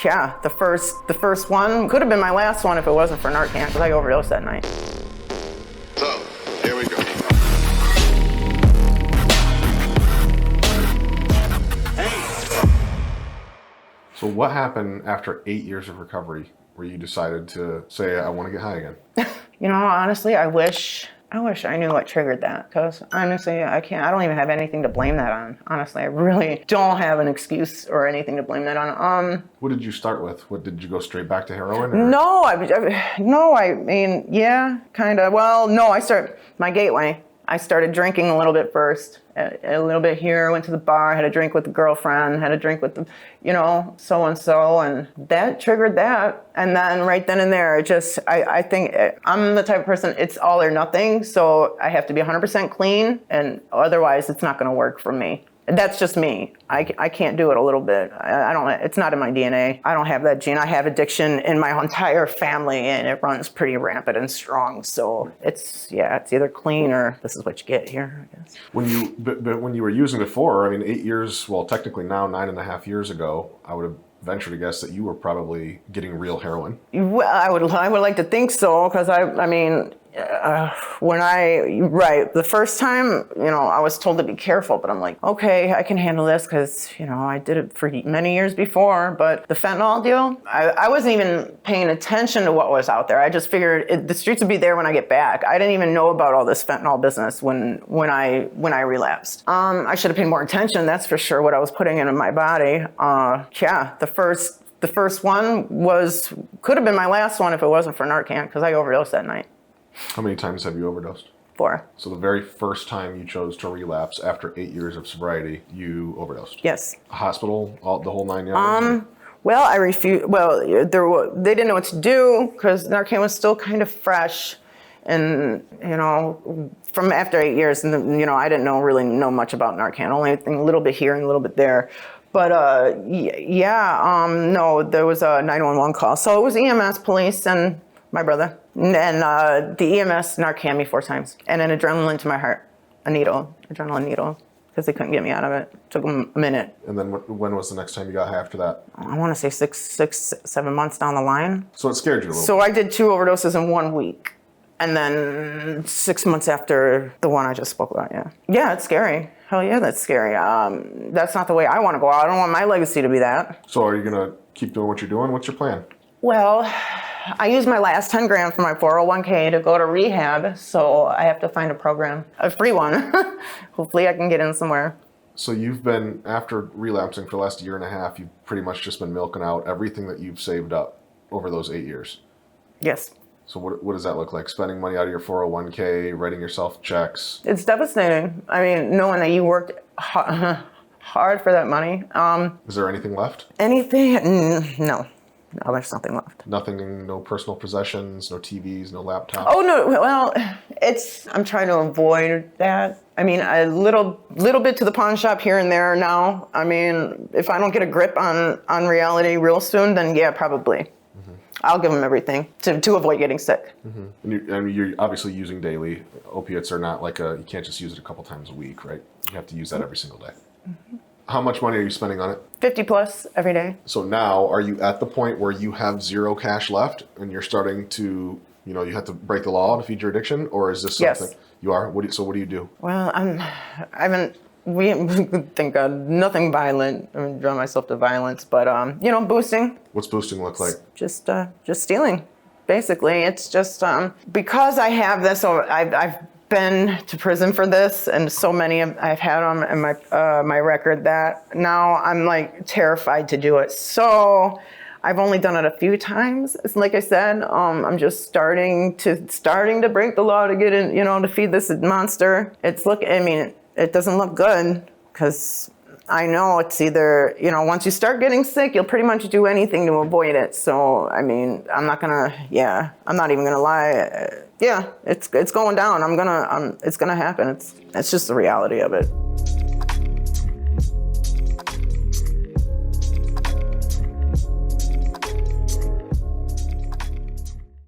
Yeah, the first one could have been my last one if it wasn't for Narcan, because I overdosed that night. So, here we go. So what happened after 8 years of recovery where you decided to say, I want to get high again? You know, honestly, I wish I knew what triggered that, because honestly, I don't even have anything to blame that on. Honestly, I really don't have an excuse or anything to blame that on. What did you start with? What, did you go straight back to heroin? Or? No, I mean, yeah, kind of. Well, no, my gateway. I started drinking a little bit first, a little bit here, went to the bar, had a drink with the girlfriend, had a drink with the, so-and-so, and that triggered that. And then right then and there, I think I'm the type of person, it's all or nothing. So I have to be 100% clean, and otherwise it's not going to work for me. That's just me. I can't do it a little bit. I don't. It's not in my DNA. I don't have that gene. I have addiction in my entire family, and it runs pretty rampant and strong. So it's either clean or this is what you get here, I guess. When you were using before, I mean, 8 years, well, technically now 9.5 years ago, I would have ventured to guess that you were probably getting real heroin. Well, I would like to think so, because the first time, I was told to be careful, but I'm like, okay, I can handle this because, I did it for many years before. But the fentanyl deal, I wasn't even paying attention to what was out there. I just figured the streets would be there when I get back. I didn't even know about all this fentanyl business when I relapsed. I should have paid more attention. That's for sure, what I was putting into my body. The first one could have been my last one if it wasn't for Narcan, because I overdosed that night. How many times have you overdosed? 4. So the very first time you chose to relapse after 8 years of sobriety, you overdosed? Yes. Hospital, the whole 9 yards? Well, I refused. Well, they didn't know what to do because Narcan was still kind of fresh. And, from after 8 years, and I didn't really know much about Narcan, only a little bit here and a little bit there. But no, there was a 911 call. So it was EMS, police, and my brother. And the EMS Narcan me 4 times. And an adrenaline to my heart, adrenaline needle, because they couldn't get me out of it. Took them a minute. And then when was the next time you got high after that? I want to say 7 months down the line. So it scared you a little bit. So I did 2 overdoses in 1 week. And then 6 months after the one I just spoke about, yeah. Yeah, it's scary. Hell yeah, that's scary. That's not the way I want to go out. I don't want my legacy to be that. So are you going to keep doing what you're doing? What's your plan? Well, I used my last 10 grand for my 401k to go to rehab, so I have to find a program, a free one. Hopefully I can get in somewhere. So you've been, after relapsing for the last 1.5 years, you've pretty much just been milking out everything that you've saved up over those 8 years. Yes. So what does that look like? Spending money out of your 401k, writing yourself checks? It's devastating. I mean, knowing that you worked hard for that money. Is there anything left? Anything? No. No, there's nothing left. Nothing, no personal possessions, no TVs, no laptops? Oh, no. Well, I'm trying to avoid that. I mean, a little bit to the pawn shop here and there now. I mean, if I don't get a grip on reality real soon, then yeah, probably. Mm-hmm. I'll give them everything to avoid getting sick. Mm-hmm. And you're obviously using daily. Opiates are not like you can't just use it a couple times a week, right? You have to use that every single day. Mm-hmm. How much money are you spending on it? 50 plus every day. So now, are you at the point where you have 0 cash left and you're starting to, you have to break the law to feed your addiction? Or is this something? Yes. You are? So what do you do? Well, thank God, nothing violent. I mean, draw myself to violence, but, boosting. What's boosting look like? Just stealing, basically. It's just, because I have this, I've been to prison for this, and so many I've had them in my record that now I'm like terrified to do it. So I've only done it a few times. It's like I said, I'm just starting to break the law to get in, to feed this monster. It doesn't look good, because I know it's either, once you start getting sick, you'll pretty much do anything to avoid it. So, I'm not even gonna lie. Yeah, it's going down. It's gonna happen. It's just the reality of it.